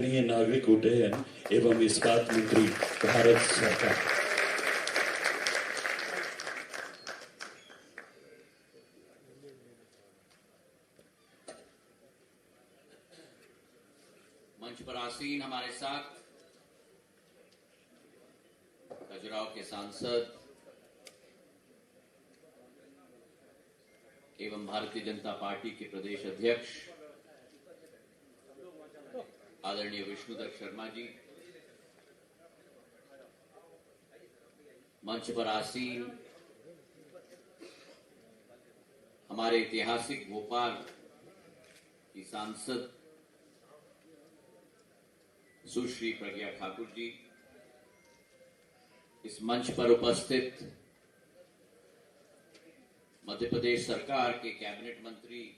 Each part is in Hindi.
नागरिक उड्डयन एवं इस्पात मंत्री भारत सरकार। मंच पर आसीन हमारे साथ खजुराहो के सांसद एवं भारतीय जनता पार्टी के प्रदेश अध्यक्ष आदरणीय विष्णुदत्त शर्मा जी, मंच पर आसीन हमारे ऐतिहासिक भोपाल की सांसद सुश्री प्रज्ञा ठाकुर जी, इस मंच पर उपस्थित मध्य प्रदेश सरकार के कैबिनेट मंत्री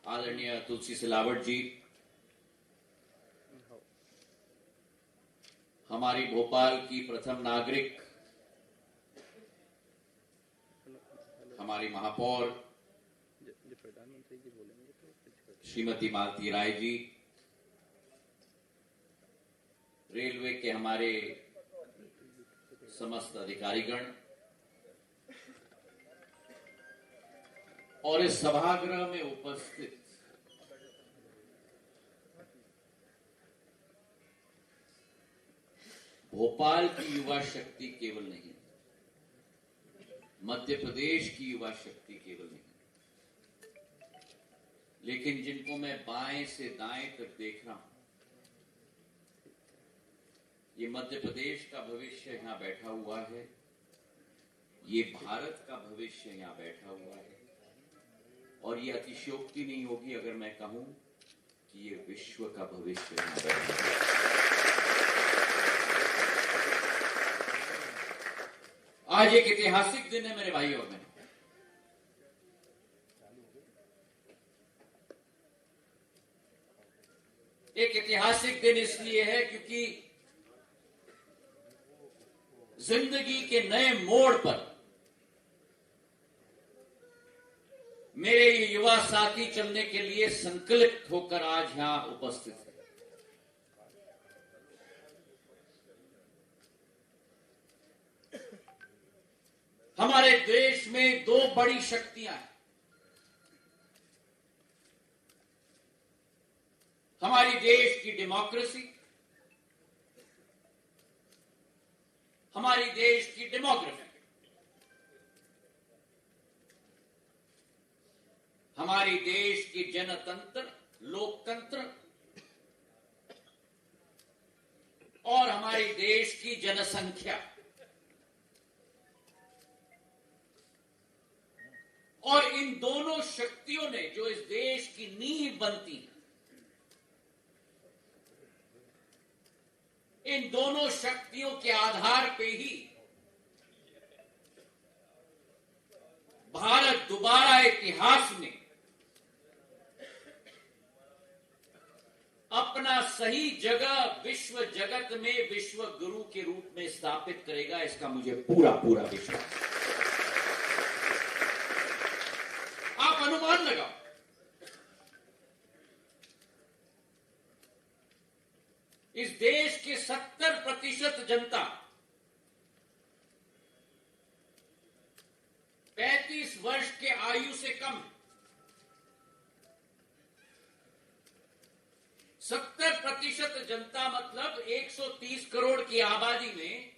आदरणीय तुलसी सिलावट जी, हमारी भोपाल की प्रथम नागरिक हमारी महापौर श्रीमती मालती राय जी, रेलवे के हमारे समस्त अधिकारीगण और इस सभागृह में उपस्थित भोपाल की युवा शक्ति केवल नहीं, मध्य प्रदेश की युवा शक्ति केवल नहीं, लेकिन जिनको मैं बाएं से दाएं तक देख रहा हूं, ये मध्य प्रदेश का भविष्य यहां बैठा हुआ है, ये भारत का भविष्य यहां बैठा हुआ है, और ये अतिशयोक्ति नहीं होगी अगर मैं कहूं कि ये विश्व का भविष्य यहां बैठा है। आज एक ऐतिहासिक दिन है मेरे भाइयों और बहनों। एक ऐतिहासिक दिन इसलिए है क्योंकि जिंदगी के नए मोड़ पर मेरे ये युवा साथी चलने के लिए संकल्पित होकर आज यहां उपस्थित है। हमारे देश में दो बड़ी शक्तियां हैं। हमारी देश की डेमोक्रेसी, हमारी देश की डेमोग्राफी, हमारी देश की जनतंत्र, लोकतंत्र और हमारी देश की जनसंख्या। और इन दोनों शक्तियों ने जो इस देश की नींव बनती है, इन दोनों शक्तियों के आधार पे ही भारत दोबारा इतिहास में अपना सही जगह विश्व जगत में विश्व गुरु के रूप में स्थापित करेगा, इसका मुझे पूरा पूरा विश्वास है। आप अनुमान लगाओ, इस देश के 70% जनता 35 वर्ष के आयु से कम है। 70% जनता मतलब 130 करोड़ की आबादी में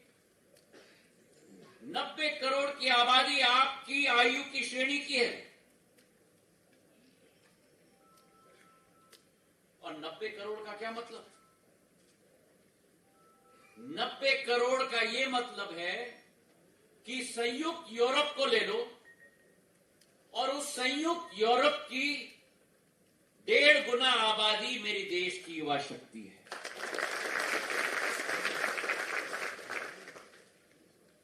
90 करोड़ की आबादी आपकी आयु की श्रेणी की है। और 90 करोड़ का क्या मतलब? 90 करोड़ का यह मतलब है कि संयुक्त यूरोप को ले लो और उस संयुक्त यूरोप की 1.5 गुना आबादी मेरी देश की युवा शक्ति है।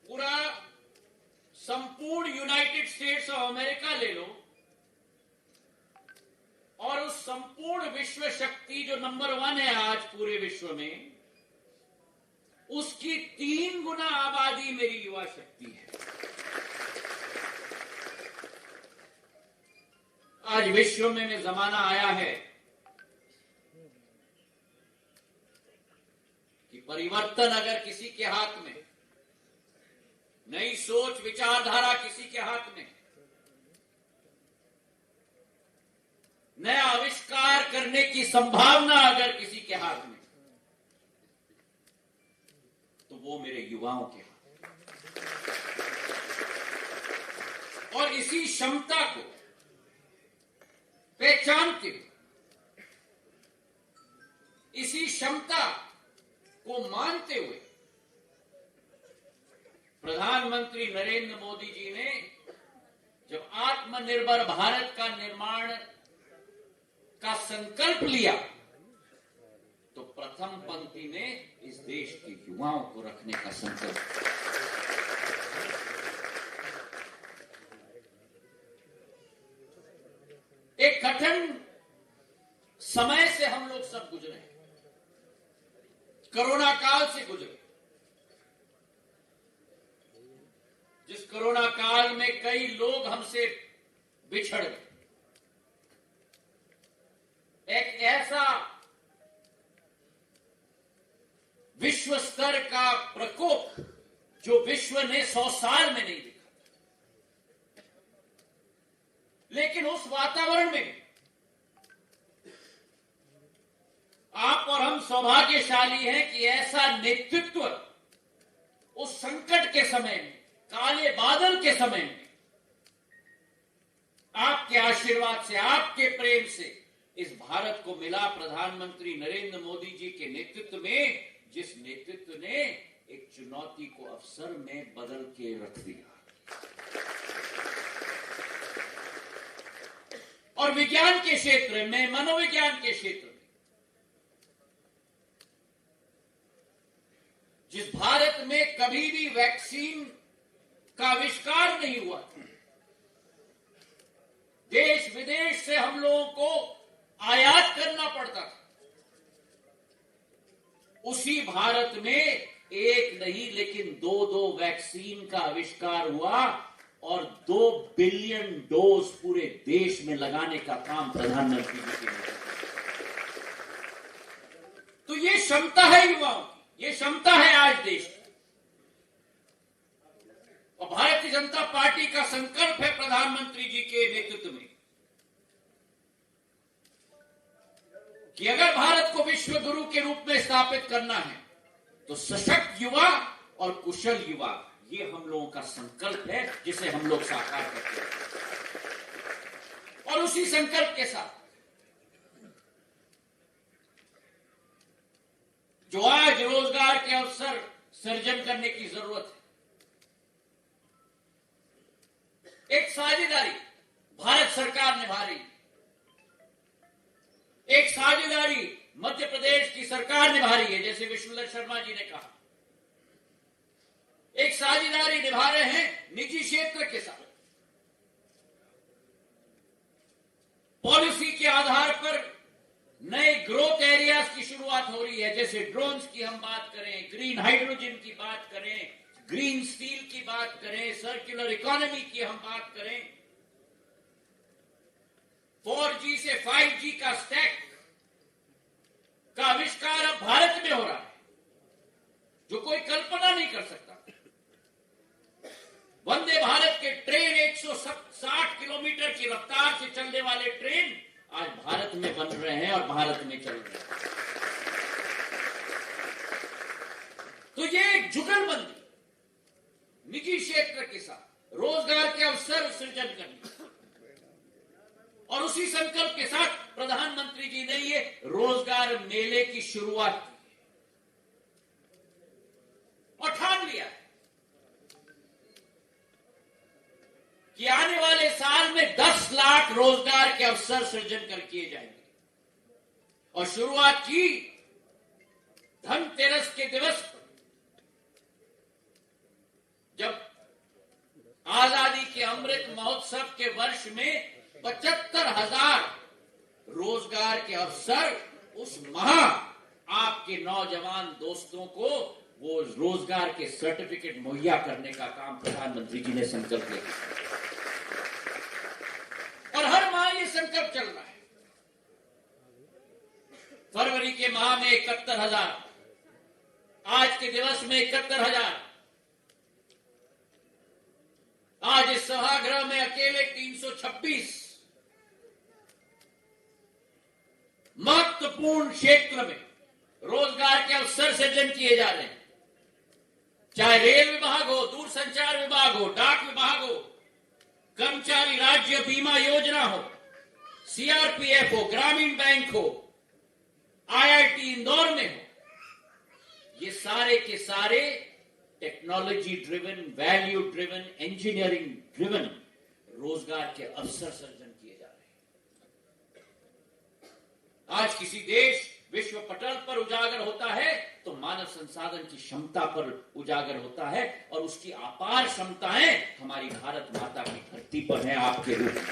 पूरा संपूर्ण यूनाइटेड स्टेट्स ऑफ अमेरिका ले लो और उस संपूर्ण विश्व शक्ति जो नंबर 1 है आज पूरे विश्व में, उसकी 3 गुना आबादी मेरी युवा शक्ति है। आज विश्व में जमाना आया है कि परिवर्तन अगर किसी के हाथ में, नई सोच विचारधारा किसी के हाथ में, नया आविष्कार करने की संभावना अगर किसी के हाथ में, तो वो मेरे युवाओं के हाथ। और इसी क्षमता को पहचानते हुए, इसी क्षमता को मानते हुए प्रधानमंत्री नरेंद्र मोदी जी ने जब आत्मनिर्भर भारत का निर्माण का संकल्प लिया, तो प्रथम पंक्ति में इस देश के युवाओं को रखने का संकल्प। एक कठिन समय से हम लोग सब गुजरे, कोरोना काल से गुजरे, जिस कोरोना काल में कई लोग हमसे बिछड़ गए। एक ऐसा विश्व स्तर का प्रकोप जो विश्व ने 100 साल में नहीं देखा। लेकिन उस वातावरण में आप और हम सौभाग्यशाली हैं कि ऐसा नेतृत्व उस संकट के समय में, काले बादल के समय में, आपके आशीर्वाद से, आपके प्रेम से इस भारत को मिला। प्रधानमंत्री नरेंद्र मोदी जी के नेतृत्व में, जिस नेतृत्व ने एक चुनौती को अवसर में बदल के रख दिया। और विज्ञान के क्षेत्र में, मनोविज्ञान के क्षेत्र में, जिस भारत में कभी भी वैक्सीन का आविष्कार नहीं हुआ, देश विदेश से हम लोगों को आयात करना पड़ता था, उसी भारत में एक नहीं लेकिन 2 वैक्सीन का आविष्कार हुआ और 2 बिलियन डोज पूरे देश में लगाने का काम प्रधानमंत्री जी के नेतृत्व में। तो ये क्षमता है युवाओं की, ये क्षमता है आज देश की। और भारतीय जनता पार्टी का संकल्प है प्रधानमंत्री जी के नेतृत्व में कि अगर भारत को विश्व गुरु के रूप में स्थापित करना है, तो सशक्त युवा और कुशल युवा, ये हम लोगों का संकल्प है जिसे हम लोग साकार करते हैं। और उसी संकल्प के साथ जो आज रोजगार के अवसर सृजन करने की जरूरत है, एक साझेदारी भारत सरकार निभा रही है, एक साझेदारी मध्य प्रदेश की सरकार निभा रही है, जैसे विश्वनाथ शर्मा जी ने कहा। एक साझेदारी निभा रहे हैं निजी क्षेत्र के साथ। पॉलिसी के आधार पर नए ग्रोथ एरियाज की शुरुआत हो रही है, जैसे ड्रोन्स की हम बात करें, ग्रीन हाइड्रोजन की बात करें, ग्रीन स्टील की बात करें, सर्कुलर इकोनॉमी की हम बात करें, 4G से 5G का स्टैक का आविष्कार अब भारत में हो रहा है, जो कोई कल्पना नहीं कर सकता। वंदे भारत के ट्रेन 160 किलोमीटर की रफ्तार से चलने वाले ट्रेन आज भारत में बन रहे हैं और भारत में चल रहे हैं। तो ये एक जुगलबंदी निजी क्षेत्र के साथ रोजगार के अवसर सृजन करने, और उसी संकल्प के साथ प्रधानमंत्री जी ने ये रोजगार मेले की शुरुआत की और ठान लिया कि आने वाले साल में 10 लाख रोजगार के अवसर सृजन कर किए जाएंगे। और शुरुआत की धनतेरस के दिवस पर, जब आजादी के अमृत महोत्सव के वर्ष में 75,000 रोजगार के अवसर उस माह आपके नौजवान दोस्तों को वो रोजगार के सर्टिफिकेट मुहैया करने का काम प्रधानमंत्री जी ने संकल्प लिया। और हर माह ये संकल्प चल रहा है। फरवरी के माह में 71,000, आज के दिवस में 71,000, आज इस सभागृह में अकेले 326 महत्वपूर्ण क्षेत्र में रोजगार के अवसर सृजन किए जा रहे हैं। चाहे रेल विभाग हो, दूरसंचार विभाग हो, डाक विभाग हो, कर्मचारी राज्य बीमा योजना हो, सीआरपीएफ हो, ग्रामीण बैंक हो, आईआईटी इंदौर में हो, ये सारे के सारे technology driven, value driven, engineering driven रोजगार के अवसर सृजन किए जा रहे हैं। आज किसी देश विश्व पटल पर उजागर होता है तो मानव संसाधन की क्षमता पर उजागर होता है, और उसकी अपार क्षमताएं हमारी भारत माता की धरती पर है आपके रूप में।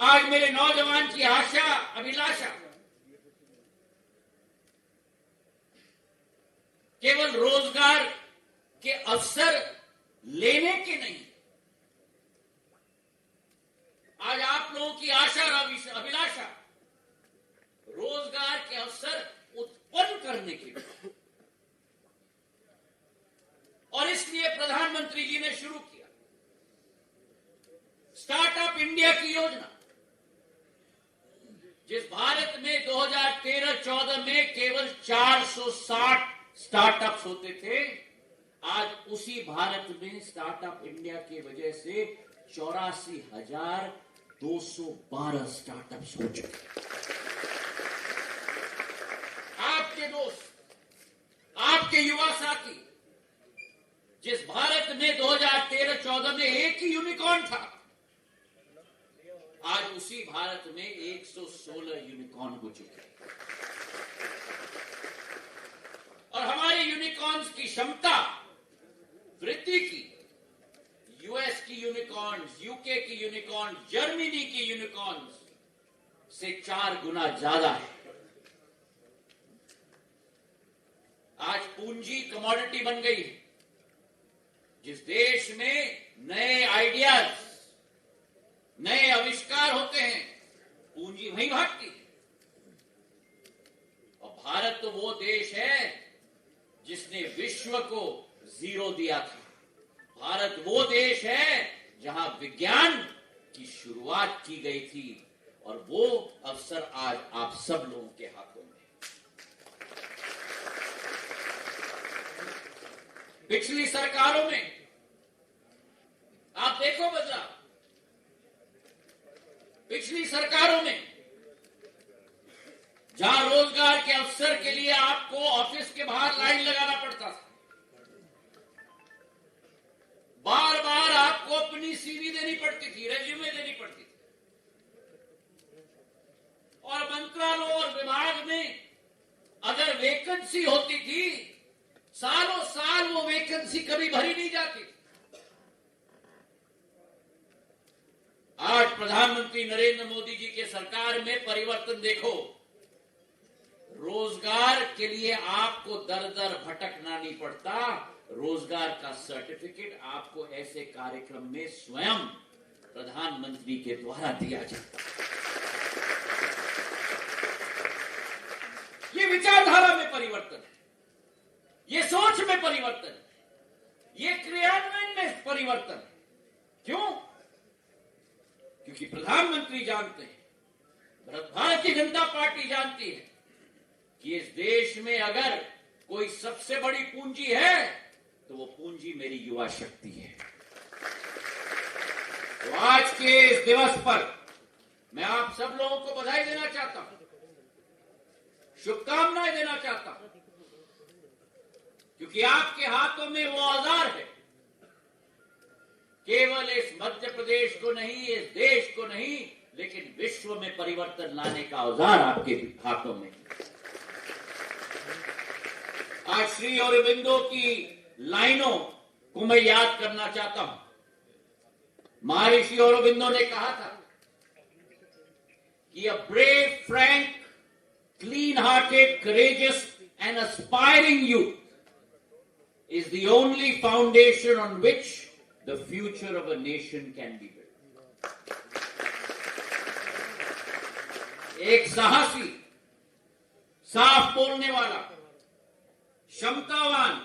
आज मेरे नौजवान की आशा, अभिलाषा केवल रोजगार के अवसर लेने के नहीं, आज आप लोगों की आशा और अभिलाषा रोजगार के अवसर उत्पन्न करने के लिए, और इसलिए प्रधानमंत्री जी ने शुरू किया स्टार्टअप इंडिया की योजना। जिस भारत में 2013-14 में केवल 460 स्टार्टअप्स होते थे, आज उसी भारत में स्टार्टअप इंडिया की वजह से 84,212 स्टार्टअप्स हो चुके। आपके दोस्त, आपके युवा साथी, जिस भारत में 2013-14 में एक ही यूनिकॉर्न था, आज उसी भारत में 116 यूनिकॉर्न हो चुके हैं। और हमारे यूनिकॉर्न्स की क्षमता वृद्धि की यूएस की यूनिकॉर्न्स, यूके की यूनिकॉर्न्स, जर्मनी की यूनिकॉर्न्स से 4 गुना ज्यादा है। आज पूंजी कमोडिटी बन गई है। जिस देश में नए आइडियाज, नए आविष्कार होते हैं, पूंजी वहीं भागती है। और भारत तो वो देश है जिसने विश्व को 0 दिया था। भारत वो देश है जहां विज्ञान की शुरुआत की गई थी, और वो अवसर आज आप सब लोगों के हाथों में। पिछली सरकारों में आप देखो बदलाव। पिछली सरकारों में जहां रोजगार के अवसर के लिए आपको ऑफिस के बाहर लाइन लगाना पड़ता था, बार बार आपको अपनी सीवी देनी पड़ती थी, रेज्यूमे देनी पड़ती थी, और मंत्रालयों और विभाग में अगर वैकेंसी होती थी, सालों साल वो वैकेंसी कभी भरी नहीं जाती। आज प्रधानमंत्री नरेंद्र मोदी जी के सरकार में परिवर्तन देखो। रोजगार के लिए आपको दर दर भटकना नहीं पड़ता। रोजगार का सर्टिफिकेट आपको ऐसे कार्यक्रम में स्वयं प्रधानमंत्री के द्वारा दिया जाता है। ये विचारधारा में परिवर्तन है, ये सोच में परिवर्तन है, ये क्रियान्वयन में परिवर्तन है। क्यों? क्योंकि प्रधानमंत्री जानते हैं, भारतीय जनता पार्टी जानती है कि इस देश में अगर कोई सबसे बड़ी पूंजी है तो वो पूंजी मेरी युवा शक्ति है। तो आज के इस दिवस पर मैं आप सब लोगों को बधाई देना चाहता हूं, शुभकामनाएं देना चाहता हूं, क्योंकि आपके हाथों में वो औजार है। केवल इस मध्य प्रदेश को नहीं, इस देश को नहीं, लेकिन विश्व में परिवर्तन लाने का औजार आपके हाथों में। आज श्री अरबिंदो की लाइनों को मैं याद करना चाहता हूं। महर्षि अरबिंदो ने कहा था कि a brave, Frank, clean hearted, courageous and aspiring youth is the only foundation on which the future of a nation can be built. एक साहसी, साफ बोलने वाला, क्षमतावान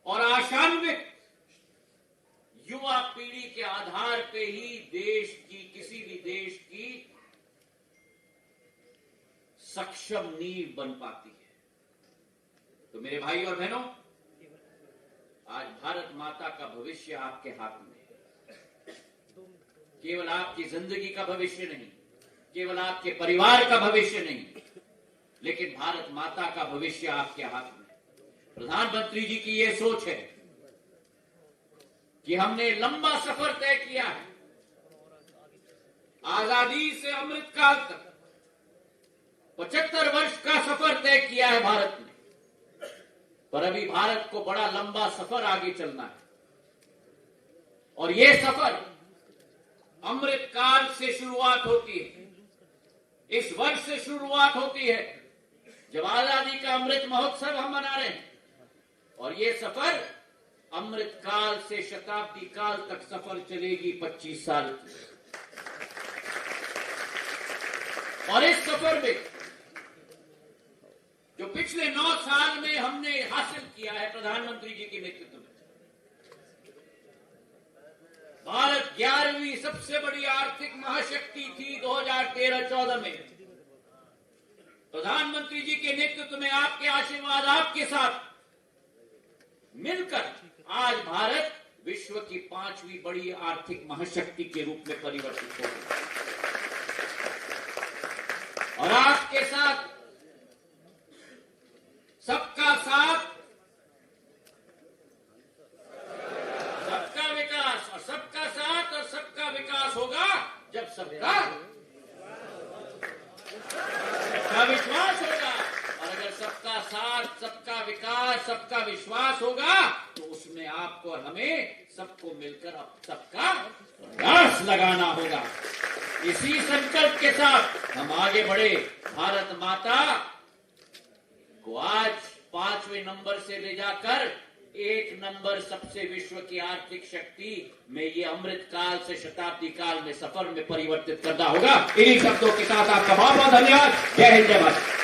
और आशान्वित युवा पीढ़ी के आधार पे ही देश की, किसी भी देश की सक्षम नींव बन पाती है। तो मेरे भाई और बहनों, आज भारत माता का भविष्य आपके हाथ में है। केवल आपकी जिंदगी का भविष्य नहीं, केवल आपके परिवार का भविष्य नहीं, लेकिन भारत माता का भविष्य आपके हाथ में। प्रधानमंत्री जी की यह सोच है कि हमने लंबा सफर तय किया है। आजादी से अमृतकाल तक 75 वर्ष का सफर तय किया है भारत ने, पर अभी भारत को बड़ा लंबा सफर आगे चलना है। और यह सफर अमृतकाल से शुरुआत होती है, इस वर्ष से शुरुआत होती है जब आजादी का अमृत महोत्सव हम मना रहे हैं। और यह सफर अमृतकाल से शताब्दी काल तक सफर चलेगी 25 साल की। और इस सफर में जो पिछले 9 साल में हमने हासिल किया है प्रधानमंत्री जी के नेतृत्व में, भारत 11वीं सबसे बड़ी आर्थिक महाशक्ति थी 2013-14 में। प्रधानमंत्री जी के नेतृत्व में, आपके आशीर्वाद, आपके साथ मिलकर आज भारत विश्व की 5वीं बड़ी आर्थिक महाशक्ति के रूप में परिवर्तित हो गया। और आपके साथ सबका साथ, सबका विकास, और सबका साथ और सबका विकास होगा जब सबका विश्वास होगा। और अगर सबका साथ, सबका विकास, सबका विश्वास होगा तो उसमें आपको और हमें सबको मिलकर अब सबका प्रयास लगाना होगा। इसी संकल्प के साथ हम आगे बढ़े। भारत माता को आज 5वें नंबर से ले जाकर 1 नंबर सबसे विश्व की आर्थिक शक्ति में ये अमृत काल से शताब्दी काल में सफर में परिवर्तित करना होगा। इन्हीं शब्दों के साथ आपका बहुत बहुत धन्यवाद। जय हिंद, जय भारत।